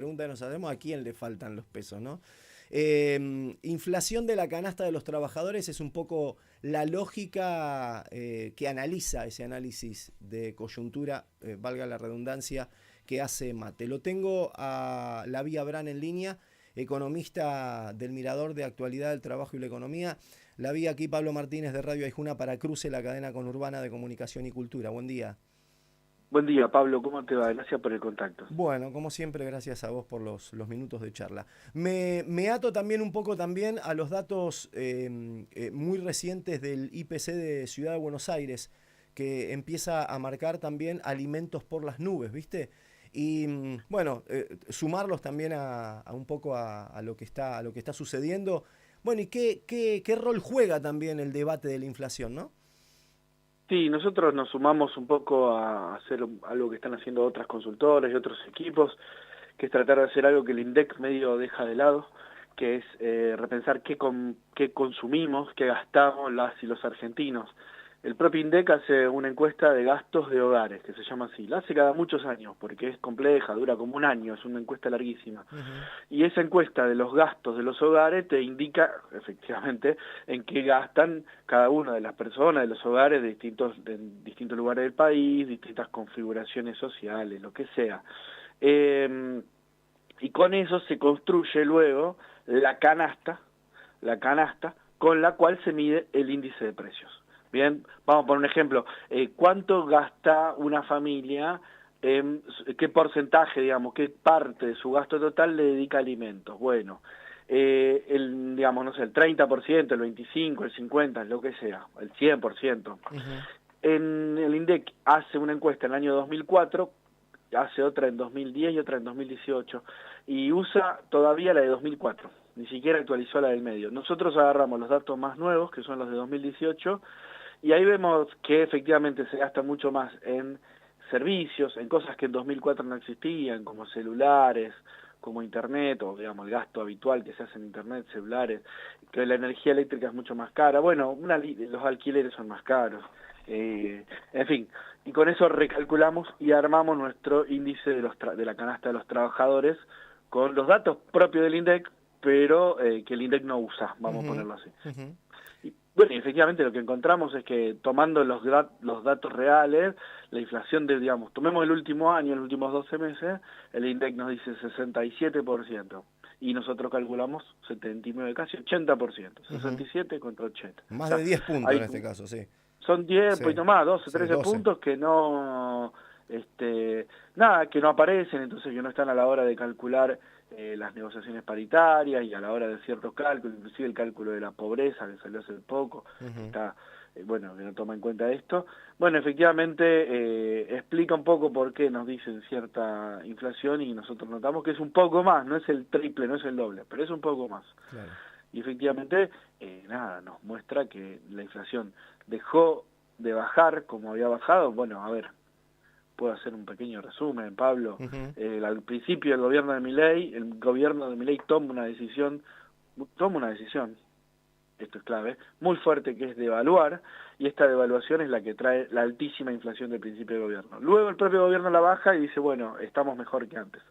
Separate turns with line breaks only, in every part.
pregunta que nos hacemos, ¿a quién le faltan los pesos, no? Inflación de la canasta de los trabajadores es un poco la lógica que analiza ese análisis de coyuntura, valga la redundancia, que hace Mate. Lo tengo a Lavia Brán en línea, economista del Mirador de Actualidad del Trabajo y la Economía. Lavia, aquí Pablo Martínez de Radio Aijuna para Cruce, la cadena conurbana de comunicación y cultura. Buen día.
Buen día, Pablo, ¿cómo te va? Gracias por el contacto.
Bueno, como siempre, gracias a vos por los minutos de charla. Me ato también un poco también a los datos muy recientes del IPC de Ciudad de Buenos Aires, que empieza a marcar también alimentos por las nubes, ¿viste? Y bueno, sumarlos también a un poco a lo que está sucediendo. Bueno, ¿y qué rol juega también el debate de la inflación, no?
Sí, nosotros nos sumamos un poco a hacer algo que están haciendo otras consultoras y otros equipos, que es tratar de hacer algo que el INDEC medio deja de lado, que es repensar qué consumimos, qué gastamos las y los argentinos. El propio INDEC hace una encuesta de gastos de hogares, que se llama así. La hace cada muchos años, porque es compleja, dura como un año, es una encuesta larguísima.
Uh-huh.
Y esa encuesta de los gastos de los hogares te indica, efectivamente, en qué gastan cada una de las personas de los hogares de distintos lugares del país, distintas configuraciones sociales, lo que sea. Y con eso se construye luego la canasta con la cual se mide el índice de precios. Bien, vamos a poner un ejemplo. ¿Cuánto gasta una familia? ¿Qué porcentaje, digamos, qué parte de su gasto total le dedica a alimentos? Bueno, digamos, no sé, el 30%, el 25%, el 50%, lo que sea, el 100%.
Uh-huh.
En el INDEC hace una encuesta en el año 2004, hace otra en 2010 y otra en 2018, y usa todavía la de 2004, ni siquiera actualizó la del medio. Nosotros agarramos los datos más nuevos, que son los de 2018, y ahí vemos que efectivamente se gasta mucho más en servicios, en cosas que en 2004 no existían, como celulares, como internet, o digamos el gasto habitual que se hace en internet, celulares, que la energía eléctrica es mucho más cara, bueno, los alquileres son más caros, en fin, y con eso recalculamos y armamos nuestro índice de la canasta de los trabajadores con los datos propios del INDEC, pero que el INDEC no usa, vamos a
Uh-huh.
ponerlo así.
Uh-huh.
Y, bueno, y efectivamente lo que encontramos es que tomando los datos reales, la inflación digamos, tomemos el último año, los últimos 12 meses, el INDEC nos dice 67%, y nosotros calculamos 79, casi 80%,
Uh-huh.
67 contra 80. O
Más
sea,
de 10 puntos en
hay,
este caso, sí.
son 10, un
Sí,
poquito más, 12,
sí,
13
12.
puntos que no, nada, que no aparecen, entonces que no están a la hora de calcular las negociaciones paritarias y a la hora de ciertos cálculos, inclusive el cálculo de la pobreza que salió hace poco, que
Uh-huh.
está, bueno, que no toma en cuenta esto. Bueno, efectivamente explica un poco por qué nos dicen cierta inflación y nosotros notamos que es un poco más, no es el triple, no es el doble, pero es un poco más.
Claro.
Y efectivamente, nada, nos muestra que la inflación dejó de bajar como había bajado. Bueno, a ver, puedo hacer un pequeño resumen, Pablo.
Uh-huh.
Al principio del gobierno de Milei, el gobierno de Milei toma una decisión, esto es clave, muy fuerte, que es devaluar, y esta devaluación es la que trae la altísima inflación del principio del gobierno. Luego el propio gobierno la baja y dice, bueno, estamos mejor que antes.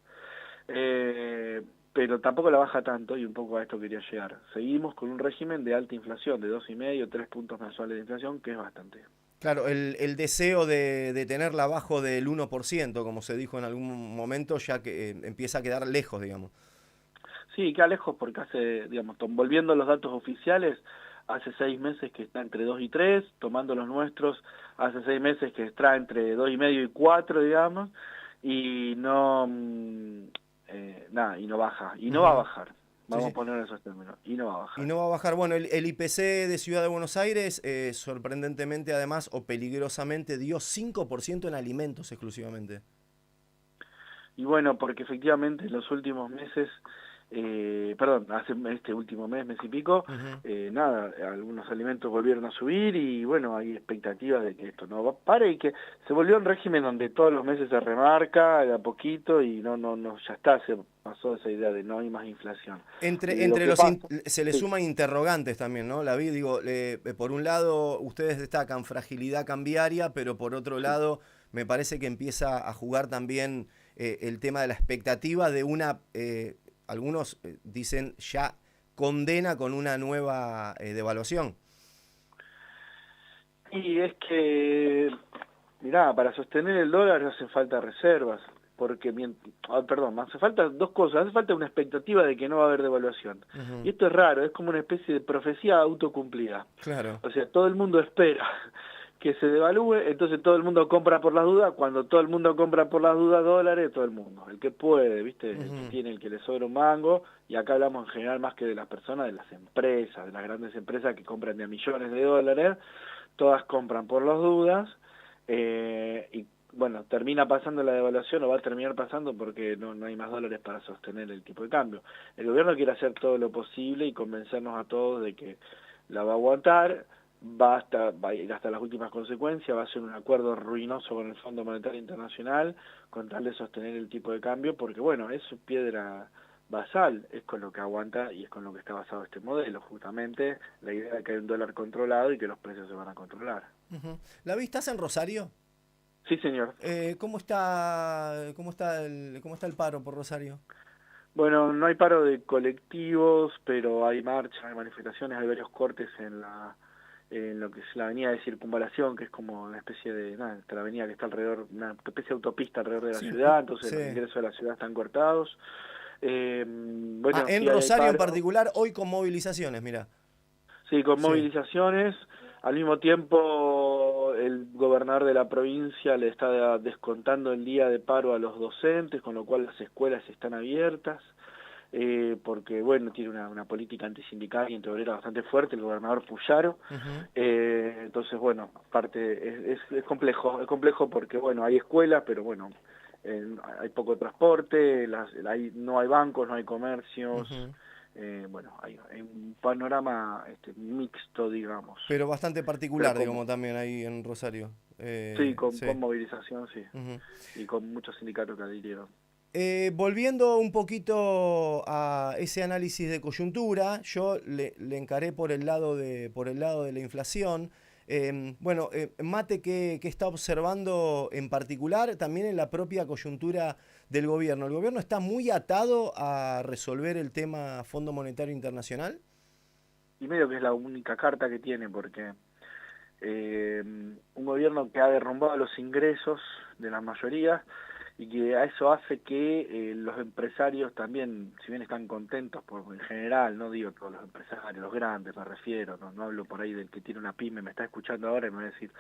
Pero tampoco la baja tanto, y un poco a esto quería llegar. Seguimos con un régimen de alta inflación, de 2,5, 3 puntos mensuales de inflación, que es bastante.
Claro, el deseo de tenerla abajo del 1%, como se dijo en algún momento, ya que empieza a quedar lejos, digamos.
Sí, queda lejos porque hace, digamos, volviendo a los datos oficiales, hace 6 meses que está entre 2 y 3, tomando los nuestros, hace 6 meses que está entre 2,5 y 4, digamos, y no, nada, y no baja, y no va a
Uh-huh.
bajar,
Sí,
vamos
sí.
a poner esos términos, y no va a
Y
bajar.
no va a bajar. Bueno, el IPC de Ciudad de Buenos Aires, sorprendentemente además, o peligrosamente, dio 5% en alimentos exclusivamente.
Y bueno, porque efectivamente en los últimos meses, hace este último mes y pico,
Uh-huh.
nada, algunos alimentos volvieron a subir y bueno, hay expectativas de que esto no pare y que se volvió un régimen donde todos los meses se remarca de a poquito y no, ya está, se pasó esa idea de no hay más inflación.
Entre,
Lo
entre
que
los
pasa,
se le
sí.
suman interrogantes también, ¿no? La vi, digo, por un lado ustedes destacan fragilidad cambiaria, pero por otro
Sí.
lado me parece que empieza a jugar también el tema de la expectativa de una, algunos dicen ya condena con una nueva devaluación.
Y es que, mirá, para sostener el dólar hacen falta reservas, porque, perdón, hace falta dos cosas, hace falta una expectativa de que no va a haber devaluación. Y esto es raro, es como una especie de profecía autocumplida.
Claro.
O sea, todo el mundo espera que se devalúe, entonces todo el mundo compra por las dudas, cuando todo el mundo compra por las dudas dólares, todo el mundo, el que puede, ¿viste? El que tiene, el que le sobra un mango, y acá hablamos en general más que de las personas, de las empresas, de las grandes empresas que compran de a millones de dólares, todas compran por las dudas, y bueno, termina pasando la devaluación, o va a terminar pasando porque no hay más dólares para sostener el tipo de cambio. El gobierno quiere hacer todo lo posible y convencernos a todos de que la va a aguantar, va a ir hasta las últimas consecuencias, va a ser un acuerdo ruinoso con el Fondo Monetario Internacional con tal de sostener el tipo de cambio, porque bueno, es su piedra basal, es con lo que aguanta y es con lo que está basado este modelo, justamente la idea de que hay un dólar controlado y que los precios se van a controlar.
¿La vista en Rosario?
Sí, señor.
¿Cómo está el paro por Rosario?
Bueno, no hay paro de colectivos, pero hay marchas, hay manifestaciones, hay varios cortes en lo que es la avenida de Circunvalación, que es como una especie de, esta avenida que está alrededor, una especie de autopista alrededor de la ciudad, entonces los ingresos de la ciudad están cortados. Bueno,
en
sí hay
Rosario en
paro.
particular, hoy con movilizaciones, mira.
Sí, con movilizaciones. Al mismo tiempo, el gobernador de la provincia le está descontando el día de paro a los docentes, con lo cual las escuelas están abiertas, porque, bueno, tiene una política antisindical y antiobrera bastante fuerte, el gobernador Puyaro. Entonces, bueno, aparte es complejo porque, bueno, hay escuelas, pero, bueno, hay poco transporte, no hay bancos, no hay comercios. Bueno, hay un panorama mixto, digamos.
Pero bastante particular, digamos, también ahí en Rosario.
Sí, con movilización, sí. Y con muchos sindicatos que adhirieron.
Volviendo un poquito a ese análisis de coyuntura, yo le encaré por el lado de la inflación. Mate, ¿qué está observando en particular también en la propia coyuntura del gobierno? ¿El gobierno está muy atado a resolver el tema Fondo Monetario Internacional?
Y medio que es la única carta que tiene, porque un gobierno que ha derrumbado los ingresos de la mayoría y que a eso hace que los empresarios también, si bien están contentos en general, no digo todos los empresarios, los grandes me refiero, no hablo por ahí del que tiene una pyme, me está escuchando ahora y me va a decir,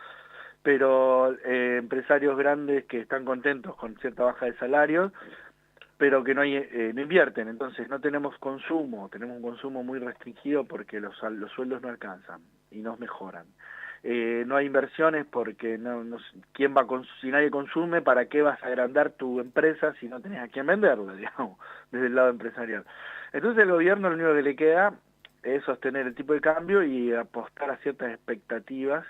pero empresarios grandes que están contentos con cierta baja de salarios, pero que no invierten, entonces no tenemos consumo, tenemos un consumo muy restringido porque los sueldos no alcanzan y no mejoran. No hay inversiones porque ¿quién va si nadie consume, ¿para qué vas a agrandar tu empresa si no tenés a quién venderla, digamos, desde el lado empresarial? Entonces el gobierno lo único que le queda es sostener el tipo de cambio y apostar a ciertas expectativas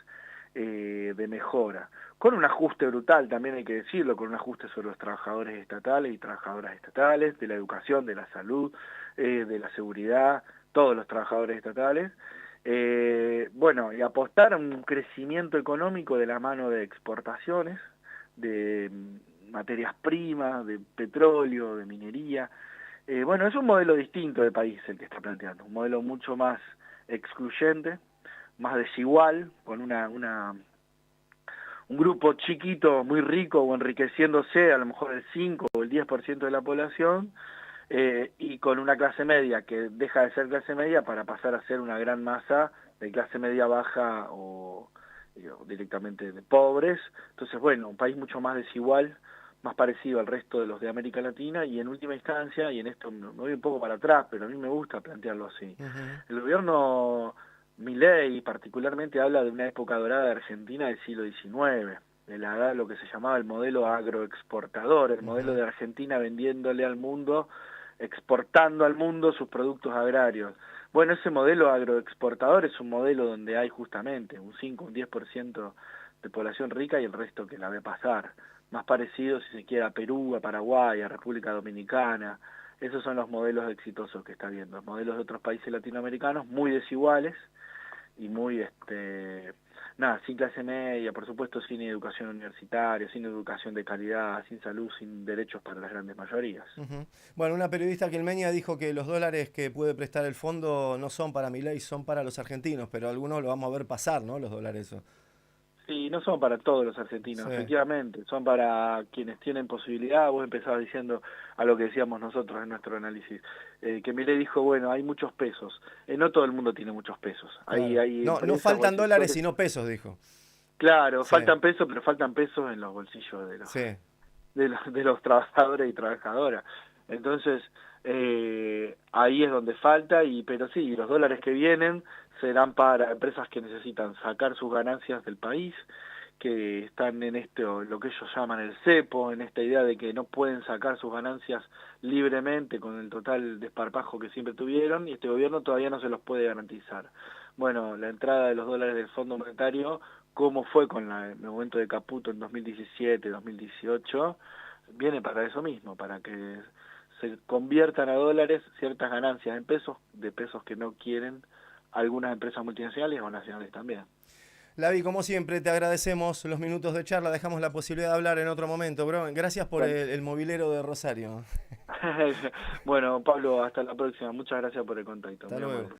de mejora, con un ajuste brutal, también hay que decirlo, con un ajuste sobre los trabajadores estatales y trabajadoras estatales, de la educación, de la salud, de la seguridad, todos los trabajadores estatales, y apostar a un crecimiento económico de la mano de exportaciones, de materias primas, de petróleo, de minería. Es un modelo distinto de país el que está planteando, un modelo mucho más excluyente, más desigual, con un grupo chiquito, muy rico o enriqueciéndose, a lo mejor el 5 o el 10% de la población, y con una clase media que deja de ser clase media para pasar a ser una gran masa de clase media baja o directamente de pobres. Entonces, un país mucho más desigual, más parecido al resto de los de América Latina, y en última instancia, y en esto me voy un poco para atrás, pero a mí me gusta plantearlo así, el gobierno Milei particularmente habla de una época dorada de Argentina del siglo XIX, de lo que se llamaba el modelo agroexportador, el modelo de Argentina vendiéndole al mundo, exportando al mundo sus productos agrarios. Bueno, ese modelo agroexportador es un modelo donde hay justamente un 5, un 10% de población rica y el resto que la ve pasar. Más parecido, si se quiere, a Perú, a Paraguay, a República Dominicana. Esos son los modelos exitosos que está viendo. Modelos de otros países latinoamericanos muy desiguales, muy nada, sin clase media, por supuesto sin educación universitaria, sin educación de calidad, sin salud, sin derechos para las grandes mayorías.
Ujú. Bueno, una periodista quilmeña dijo que los dólares que puede prestar el fondo no son para Milei, son para los argentinos, pero algunos lo vamos a ver pasar, ¿no? Los dólares eso.
Sí, no son para todos los argentinos,
Sí,
efectivamente, son para quienes tienen posibilidad. Vos empezabas diciendo a lo que decíamos nosotros en nuestro análisis, que Milei dijo, bueno, hay muchos pesos, no todo el mundo tiene muchos pesos,
claro.
hay
No, no
empresas o hay
faltan dólares
sectores,
sino pesos, dijo.
claro,
Sí,
faltan pesos, pero faltan pesos en los bolsillos
sí.
de los trabajadores y trabajadoras. Entonces, ahí es donde falta, pero sí, los dólares que vienen serán para empresas que necesitan sacar sus ganancias del país, que están en lo que ellos llaman el cepo, en esta idea de que no pueden sacar sus ganancias libremente con el total desparpajo que siempre tuvieron, y este gobierno todavía no se los puede garantizar. Bueno, la entrada de los dólares del Fondo Monetario, como fue con el momento de Caputo en 2017, 2018, viene para eso mismo, para que se conviertan a dólares ciertas ganancias en pesos, de pesos que no quieren algunas empresas multinacionales o nacionales también.
Lavi, como siempre, te agradecemos los minutos de charla, dejamos la posibilidad de hablar en otro momento, bro. Gracias por
Bueno,
el mobilero de Rosario.
bueno, Pablo, hasta la próxima. Muchas gracias por el contacto,
Hasta
muy amable.
luego.